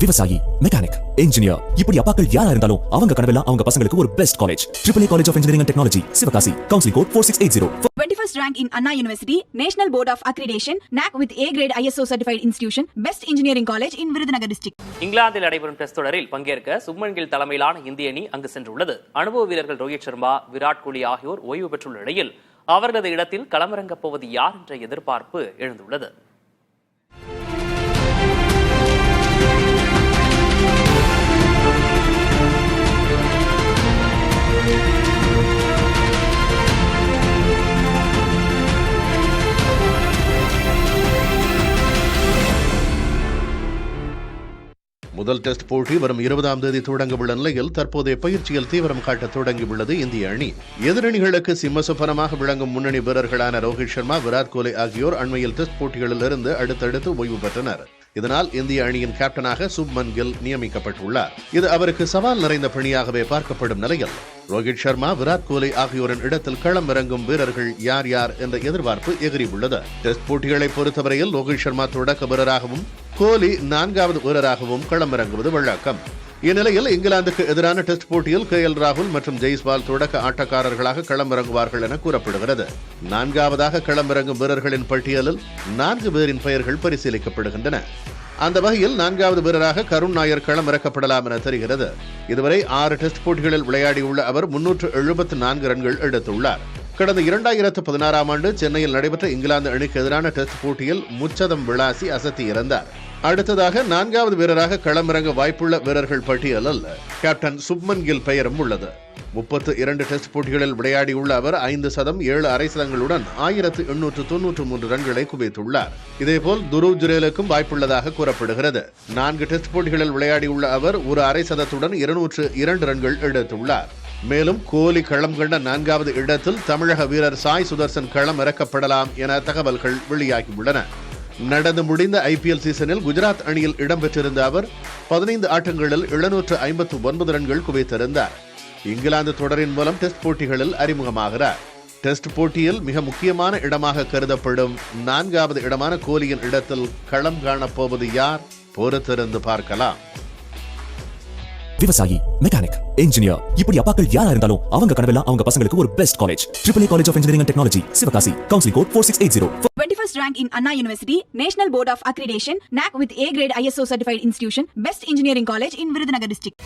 விவசாயி, mechanic, engineer, இப்படி அப்பாக்கள் யாரா இருந்தாலும் அவங்க கனவெல்லாம் அவங்க பசங்களுக்கு ஒரு best college. AAA College of Engineering and Technology, Sivakasi. Counseling code 4680. 21st rank in Anna University, National Board of Accreditation, NAC with A grade ISO certified institution, Best Engineering College in Virudhunagar district. இங்கிலாந்தில் நடைபெறும் test தொடரில் பங்கேற்க சுப்மன் கில் தலைமையிலான இந்திய அணி அங்கு சென்றுள்ளது. அனுபவ வீரர்கள் ரோஹித் சர்மா, விராட் கோலி ஆகியோர் ஓய்வு பெற்றுள்ள நிலையில் அவர்களது இடத்தில் களமிறங்கப் போவது யார் என்ற எதிர்பார்ப்பு எழுந்துள்ளது. முதல் டெஸ்ட் போட்டி வரும் 20ஆம் தேதி தொடங்கவுள்ள நிலையில் தற்போதைய பயிற்சியில் தீவிரம் காட்ட தொடங்கியுள்ளது இந்திய அணி. எதிரணிகளுக்கு சிம்மசுப்பனமாக விளங்கும் முன்னணி வீரர்களான ரோஹித் சர்மா, விராட் கோலி ஆகியோர் அண்மையில் டெஸ்ட் போட்டிகளில் இருந்து அடுத்தடுத்து ஓய்வு பெற்றனர். இதனால் இந்திய அணியின் கேப்டனாக சுப்மன் கில் நியமிக்கப்பட்டுள்ளார். இது அவருக்கு சவால் நிறைந்த பணியாகவே பார்க்கப்படும் நிலையில் ரோஹித் சர்மா, விராட் கோலி ஆகியோரின் இடத்தில் களம் இறங்கும் வீரர்கள் யார் யார் என்ற எதிர்பார்ப்பு எகிரியுள்ளது. டெஸ்ட் போட்டிகளை பொறுத்தவரையில் ரோஹித் சர்மா தொடக்க வீரராகவும் கோலி 4வது வீரராகவும் களமிறங்குவது வழக்கம். இந்நிலையில் இங்கிலாந்துக்கு எதிரான டெஸ்ட் போட்டியில் KL ராகுல் மற்றும் ஜெய்ஸ்வால் தொடக்க ஆட்டக்காரர்களாக களமிறங்குவார்கள் என கூறப்படுகிறது. 4வதாக களமிறங்கும் வீரர்களின் பட்டியலில் 4 பேரின் பெயர்கள் பரிசீலிக்கப்படுகின்றன. அந்த வகையில் 4வது வீரராக கருண் நாயர் களமிறக்கப்படலாம் என தெரிகிறது. இதுவரை 6 டெஸ்ட் போட்டிகளில் விளையாடியுள்ள அவர் 374 ரன்கள் எடுத்துள்ளார். கடந்த 2016ஆம் ஆண்டு சென்னையில் நடைபெற்ற இங்கிலாந்து அணிக்கு எதிரான டெஸ்ட் போட்டியில் முச்சதம் விளாசி அசத்தி இருந்தார். அடுத்ததாக 4வது வீரராக களமிறங்க வாய்ப்புள்ள வீரர்கள் பட்டியலில் கேப்டன் சுப்மன் கில் பெயரும் உள்ளது. 32 டெஸ்ட் போட்டிகளில் விளையாடியுள்ள அவர் 5 சதம் 7 அரை சதங்களுடன் 1893 ரன்களை குவித்துள்ளார். இதேபோல் துருவ் ஜுரேலுக்கும் வாய்ப்புள்ளதாக கூறப்படுகிறது. 4 டெஸ்ட் போட்டிகளில் விளையாடியுள்ள அவர் ஒரு அரை சதத்துடன் 202 ரன்கள் எடுத்துள்ளார். மேலும் கோலி களம் கண்ட 4வது இடத்தில் தமிழக வீரர் சாய் சுதர்சன் களம் இறக்கப்படலாம் என தகவல்கள் வெளியாகியுள்ளன. நடந்து முடிந்த IPL சீசனில் குஜராத் அணியில் இடம்பெற்றிருந்த அவர் 15 ஆட்டங்களில் 759 ரன்கள் குவித்திருந்தார். இங்கிலாந்து தொடரின் மூலம் டெஸ்ட் போட்டிகளில் அறிமுகமாகிறார். டெஸ்ட் போட்டியில் மிக முக்கியமான இடமாக கருதப்படும் 4வது இடமான கோலியின் இடத்தில் களம் காணப்போவது யார்? பொறுத்திருந்து பார்க்கலாம். விவசாயி, மெக்கானிக், இன்ஜினியர், இப்படி அப்பாக்கள் யாரா இருந்தாலும் அவங்க கனவெல்லாம் அவங்க பசங்களுக்கு ஒரு best college. AAA College of Engineering and Technology, Sivakasi. Counseling code 4680. 21st rank in Anna University, National Board of Accreditation, NAC with A grade ISO certified institution, Best Engineering College in Virudhunagar district.